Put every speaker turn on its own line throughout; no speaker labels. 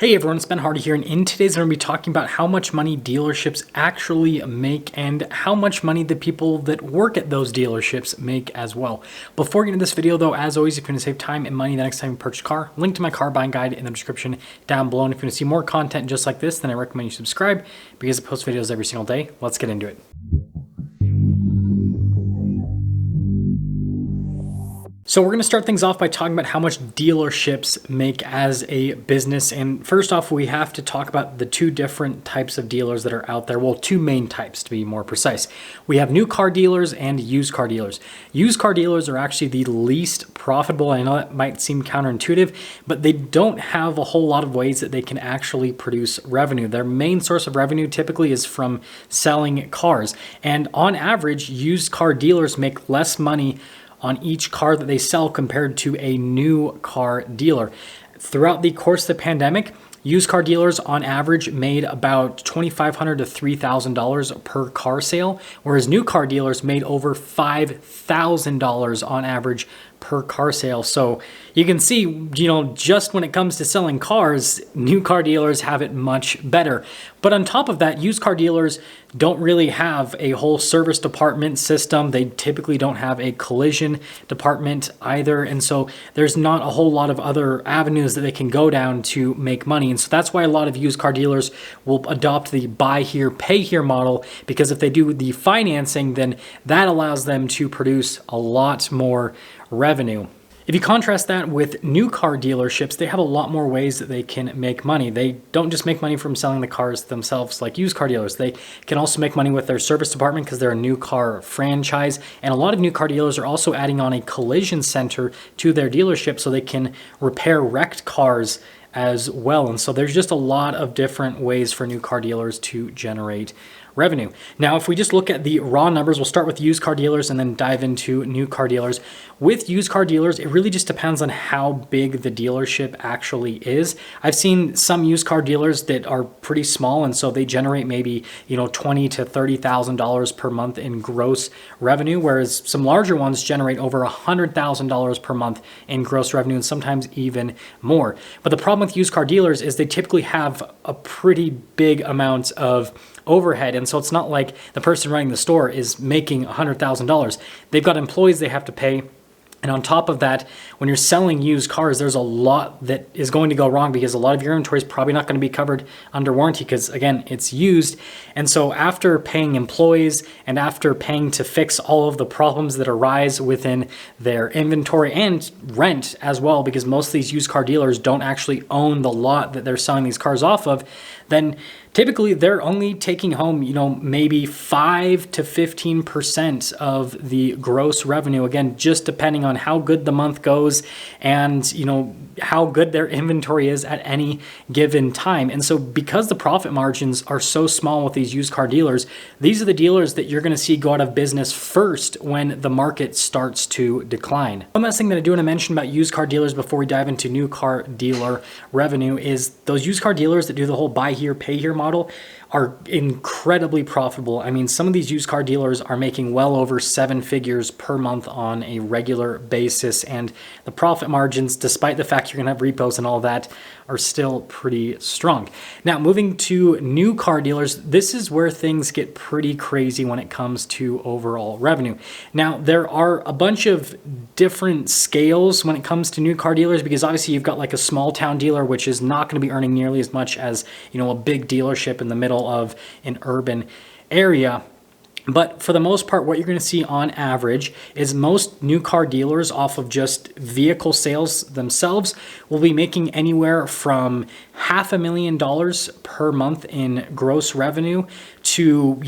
Hey everyone, it's Ben Hardy here, and in today's I'm going to be talking about how much money dealerships actually make and how much money the people that work at those dealerships make as well. Before getting into this video though, as always, if you want to save time and money the next time you purchase a car, link to my car buying guide in the description down below. And if you want to see more content just like this, then I recommend you subscribe because I post videos every single day. Let's get into it. So we're going to start things off by talking about how much dealerships make as a business. And first off, we have to talk about the two different types of dealers that are out there. Well, two main types to be more precise. We have new car dealers and used car dealers. Used car dealers are actually the least profitable. I know that might seem counterintuitive, but they don't have a whole lot of ways that they can actually produce revenue. Their main source of revenue typically is from selling cars. And on average, used car dealers make less money on each car that they sell compared to a new car dealer. Throughout the course of the pandemic, used car dealers on average made about $2,500 to $3,000 per car sale, whereas new car dealers made over $5,000 on average per car sale. So you can see, just when it comes to selling cars, new car dealers have it much better. But on top of that, used car dealers don't really have a whole service department system. They typically don't have a collision department either. And so there's not a whole lot of other avenues that they can go down to make money. And so that's why a lot of used car dealers will adopt the buy here, pay here model, because if they do the financing, then that allows them to produce a lot more revenue. If you contrast that with new car dealerships, they have a lot more ways that they can make money. They don't just make money from selling the cars themselves like used car dealers. They can also make money with their service department because they're a new car franchise. And a lot of new car dealers are also adding on a collision center to their dealership so they can repair wrecked cars as well. And so there's just a lot of different ways for new car dealers to generate revenue. Now, if we just look at the raw numbers, we'll start with used car dealers and then dive into new car dealers. With used car dealers, it really just depends on how big the dealership actually is. I've seen some used car dealers that are pretty small, and so they generate maybe, $20,000 to $30,000 per month in gross revenue, whereas some larger ones generate over $100,000 per month in gross revenue, and sometimes even more. But the problem with used car dealers is they typically have a pretty big amount of overhead. And so it's not like the person running the store is making $100,000. They've got employees they have to pay. And on top of that, when you're selling used cars, there's a lot that is going to go wrong because a lot of your inventory is probably not going to be covered under warranty because, again, it's used. And so after paying employees and after paying to fix all of the problems that arise within their inventory and rent as well, because most of these used car dealers don't actually own the lot that they're selling these cars off of, then typically they're only taking home, maybe 5 to 15% of the gross revenue. Again, just depending on how good the month goes and, how good their inventory is at any given time. And so because the profit margins are so small with these used car dealers, these are the dealers that you're going to see go out of business first when the market starts to decline. One last thing that I do want to mention about used car dealers before we dive into new car dealer revenue is those used car dealers that do the whole buy here, pay here model are incredibly profitable. I mean, some of these used car dealers are making well over 7 figures per month on a regular basis, and the profit margins, despite the fact you're gonna have repos and all that, are still pretty strong. Now, moving to new car dealers, this is where things get pretty crazy when it comes to overall revenue. Now, there are a bunch of different scales when it comes to new car dealers because obviously you've got like a small town dealer, which is not going to be earning nearly as much as, a big dealership in the middle of an urban area. But for the most part, what you're going to see on average is most new car dealers off of just vehicle sales themselves will be making anywhere from $500,000 per month in gross revenue to,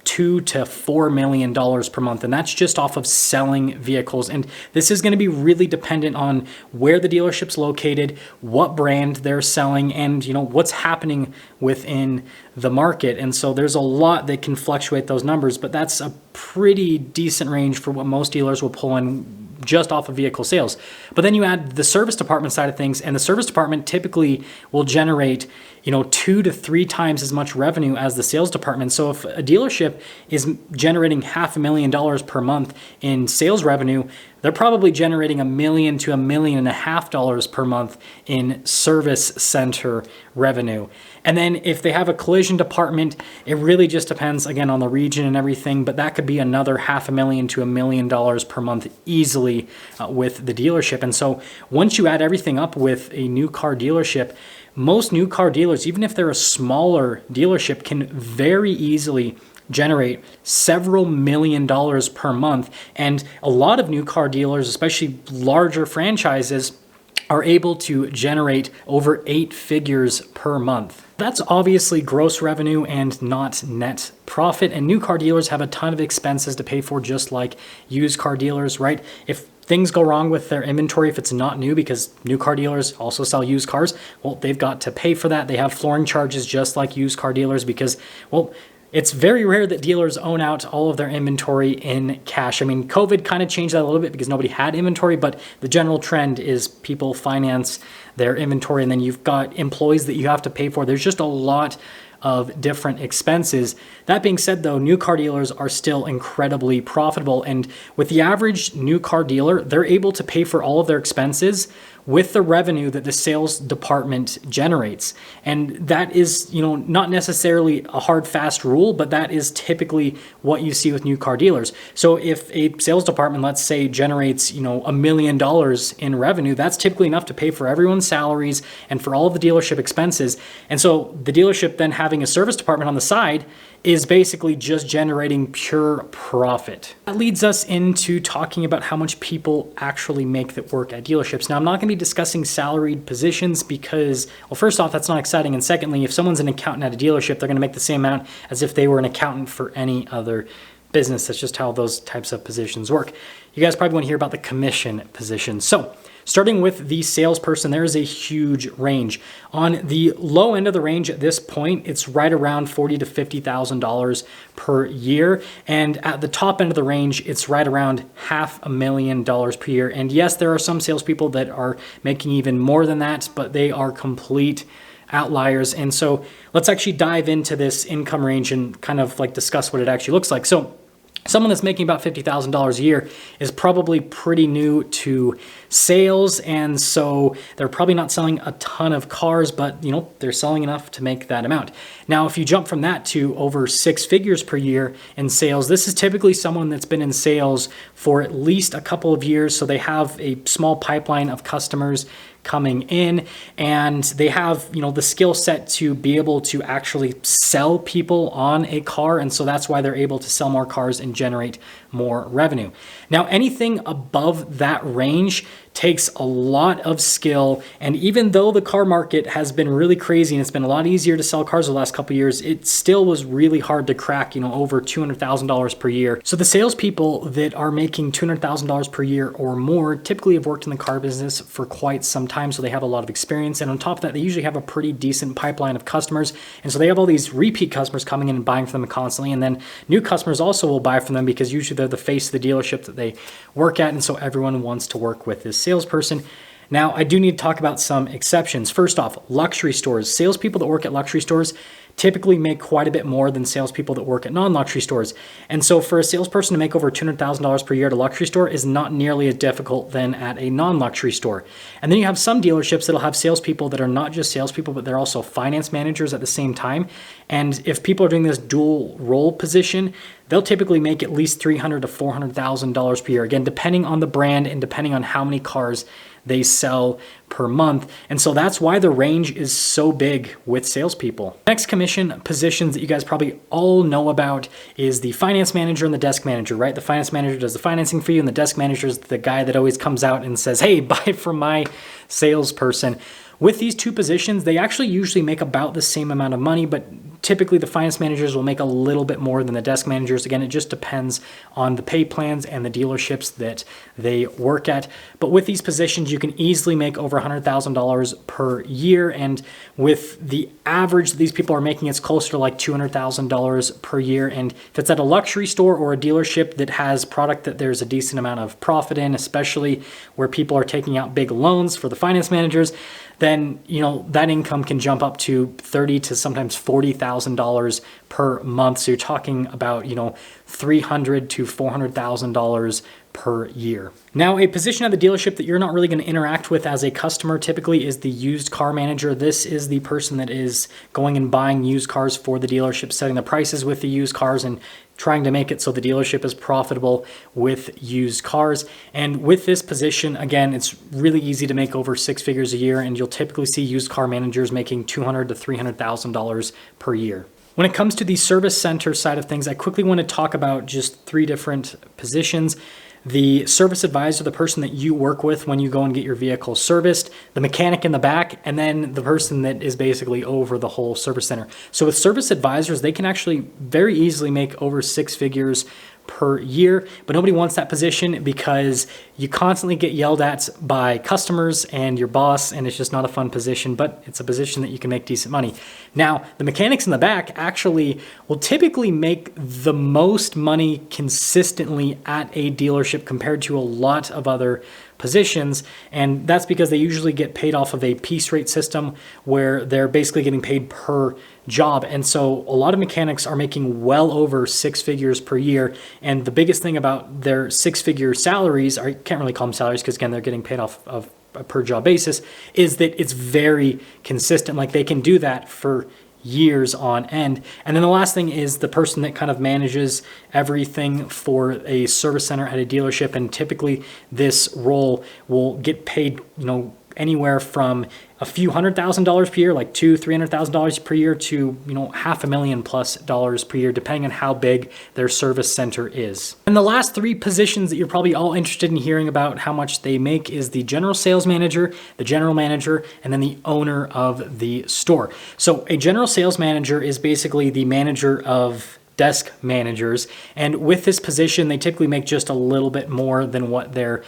$2 to $4 million per month. And that's just off of selling vehicles. And this is going to be really dependent on where the dealership's located, what brand they're selling, and what's happening within the market. And so there's a lot that can fluctuate those numbers, but that's a pretty decent range for what most dealers will pull in just off of vehicle sales. But then you add the service department side of things, and the service department typically will generate, 2 to 3 times as much revenue as the sales department. So if a dealership is generating $500,000 per month in sales revenue, they're probably generating $1 million to $1.5 million per month in service center revenue. And then if they have a collision department, it really just depends again on the region and everything, but that could be another $500,000 to $1 million per month easily with the dealership. And so once you add everything up with a new car dealership, most new car dealers, even if they're a smaller dealership, can very easily generate several $1 million per month. And a lot of new car dealers, especially larger franchises, are able to generate over 8 figures per month. That's obviously gross revenue and not net profit. And new car dealers have a ton of expenses to pay for, just like used car dealers, right? If things go wrong with their inventory, if it's not new, because new car dealers also sell used cars, well, they've got to pay for that. They have flooring charges just like used car dealers because, well, it's very rare that dealers own out all of their inventory in cash. I mean, COVID kind of changed that a little bit because nobody had inventory, but the general trend is people finance their inventory, and then you've got employees that you have to pay for. There's just a lot of different expenses. That being said, though, new car dealers are still incredibly profitable. And with the average new car dealer, they're able to pay for all of their expenses with the revenue that the sales department generates. And that is, not necessarily a hard, fast rule, but that is typically what you see with new car dealers. So if a sales department, let's say, generates, $1 million in revenue, that's typically enough to pay for everyone's salaries and for all of the dealership expenses. And so the dealership then having a service department on the side is basically just generating pure profit. That leads us into talking about how much people actually make that work at dealerships. Now, I'm not going to be discussing salaried positions because, well, first off, that's not exciting. And secondly, if someone's an accountant at a dealership, they're going to make the same amount as if they were an accountant for any other business. That's just how those types of positions work. You guys probably want to hear about the commission position. So starting with the salesperson, there is a huge range. On the low end of the range at this point, it's right around $40,000 to $50,000 per year. And at the top end of the range, it's right around $500,000 per year. And yes, there are some salespeople that are making even more than that, but they are complete outliers. And so let's actually dive into this income range and kind of like discuss what it actually looks like. So someone that's making about $50,000 a year is probably pretty new to sales, and so they're probably not selling a ton of cars, but they're selling enough to make that amount. Now, if you jump from that to over 6 figures per year in sales, this is typically someone that's been in sales for at least a couple of years, so they have a small pipeline of customers coming in, and they have the skill set to be able to actually sell people on a car, and so that's why they're able to sell more cars and generate more revenue. Now, anything above that range takes a lot of skill, and even though the car market has been really crazy and it's been a lot easier to sell cars the last couple of years, it still was really hard to crack over $200,000 per year. So the salespeople that are making $200,000 per year or more typically have worked in the car business for quite some time, so they have a lot of experience, and on top of that, they usually have a pretty decent pipeline of customers, and so they have all these repeat customers coming in and buying from them constantly, and then new customers also will buy from them because usually they're the face of the dealership that they work at, and so everyone wants to work with this salesperson. Now, I do need to talk about some exceptions. First off, luxury stores. Salespeople that work at luxury stores typically make quite a bit more than salespeople that work at non-luxury stores. And so for a salesperson to make over $200,000 per year at a luxury store is not nearly as difficult than at a non-luxury store. And then you have some dealerships that'll have salespeople that are not just salespeople, but they're also finance managers at the same time. And if people are doing this dual role position, they'll typically make at least $300,000 to $400,000 per year. Again, depending on the brand and depending on how many cars they sell per month. And so that's why the range is so big with salespeople. Next commission positions that you guys probably all know about is the finance manager and the desk manager, right? The finance manager does the financing for you, and the desk manager is the guy that always comes out and says, hey, buy from my salesperson. With these two positions, they actually usually make about the same amount of money, but Typically, the finance managers will make a little bit more than the desk managers. Again, it just depends on the pay plans and the dealerships that they work at. But with these positions, you can easily make over $100,000 per year. And with the average that these people are making, it's closer to like $200,000 per year. And if it's at a luxury store or a dealership that has product that there's a decent amount of profit in, especially where people are taking out big loans for the finance managers, then that income can jump up to $30,000 to sometimes $40,000 per month. So you're talking about $300,000 to $400,000 per year. Now, a position at the dealership that you're not really going to interact with as a customer typically is the used car manager. This is the person that is going and buying used cars for the dealership, setting the prices with the used cars and trying to make it so the dealership is profitable with used cars. And with this position, again, it's really easy to make over 6 figures a year, and you'll typically see used car managers making $200,000 to $300,000 per year. When it comes to the service center side of things, I quickly want to talk about just 3 different positions. The service advisor, the person that you work with when you go and get your vehicle serviced, the mechanic in the back, and then the person that is basically over the whole service center. So with service advisors, they can actually very easily make over 6 figures per year, but nobody wants that position because you constantly get yelled at by customers and your boss, and it's just not a fun position, but it's a position that you can make decent money. Now, the mechanics in the back actually will typically make the most money consistently at a dealership compared to a lot of other positions, and that's because they usually get paid off of a piece rate system where they're basically getting paid per job. And so a lot of mechanics are making well over 6 figures per year. And the biggest thing about their 6-figure salaries, or I can't really call them salaries because again, they're getting paid off of a per job basis, is that it's very consistent. Like they can do that for years on end. And then the last thing is the person that kind of manages everything for a service center at a dealership. And typically this role will get paid, anywhere from a few $100,000 per year, like $200,000-$300,000 per year, to $500,000+ per year, depending on how big their service center is. And the last 3 positions that you're probably all interested in hearing about how much they make is the general sales manager, the general manager, and then the owner of the store. So a general sales manager is basically the manager of desk managers, and with this position they typically make just a little bit more than what their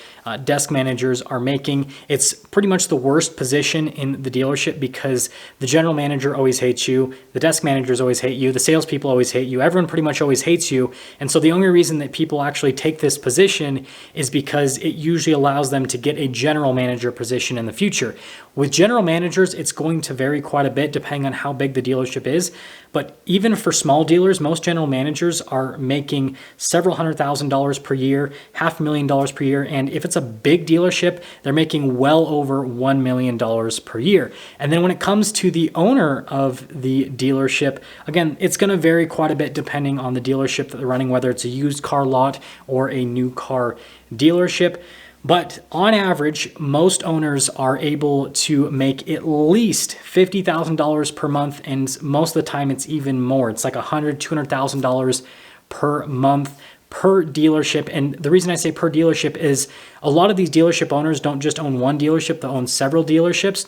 desk managers are making. It's pretty much the worst position in the dealership because the general manager always hates you, the desk managers always hate you, the salespeople always hate you, everyone pretty much always hates you. And so the only reason that people actually take this position is because it usually allows them to get a general manager position in the future. With general managers, it's going to vary quite a bit depending on how big the dealership is. But even for small dealers, most general managers are making several $100,000 per year, $500,000 per year. And if it's a big dealership, they're making well over $1 million per year. And then when it comes to the owner of the dealership, again, it's going to vary quite a bit depending on the dealership that they're running, whether it's a used car lot or a new car dealership. But on average, most owners are able to make at least $50,000 per month, and most of the time it's even more. It's like $100,000, $200,000 per month per dealership. And the reason I say per dealership is a lot of these dealership owners don't just own one dealership, they own several dealerships.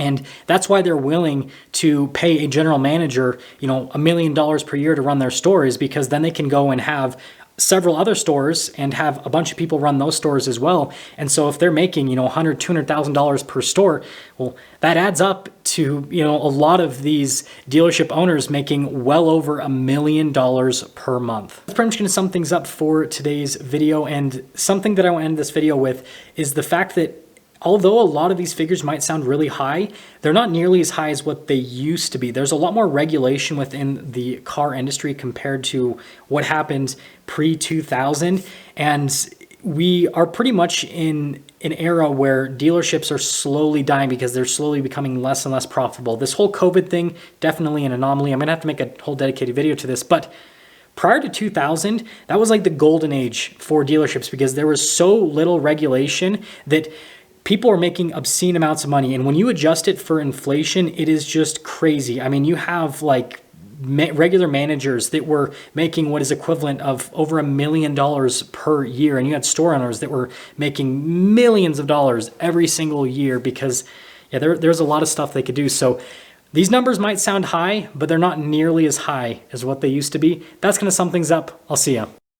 And that's why they're willing to pay a general manager, $1 million per year to run their stores, because then they can go and have several other stores and have a bunch of people run those stores as well. And so if they're making, $100,000, $200,000 per store, well, that adds up to, a lot of these dealership owners making well over $1 million per month. That's pretty much going to sum things up for today's video. And something that I want to end this video with is the fact that although a lot of these figures might sound really high, they're not nearly as high as what they used to be. There's a lot more regulation within the car industry compared to what happened pre-2000. And we are pretty much in an era where dealerships are slowly dying because they're slowly becoming less and less profitable. This whole COVID thing, definitely an anomaly. I'm going to have to make a whole dedicated video to this, but prior to 2000, that was like the golden age for dealerships because there was so little regulation that people are making obscene amounts of money. And when you adjust it for inflation, it is just crazy. I mean, you have like regular managers that were making what is equivalent of over $1 million per year. And you had store owners that were making millions of dollars every single year because there's a lot of stuff they could do. So These numbers might sound high, but they're not nearly as high as what they used to be. That's going to sum things up. I'll see ya.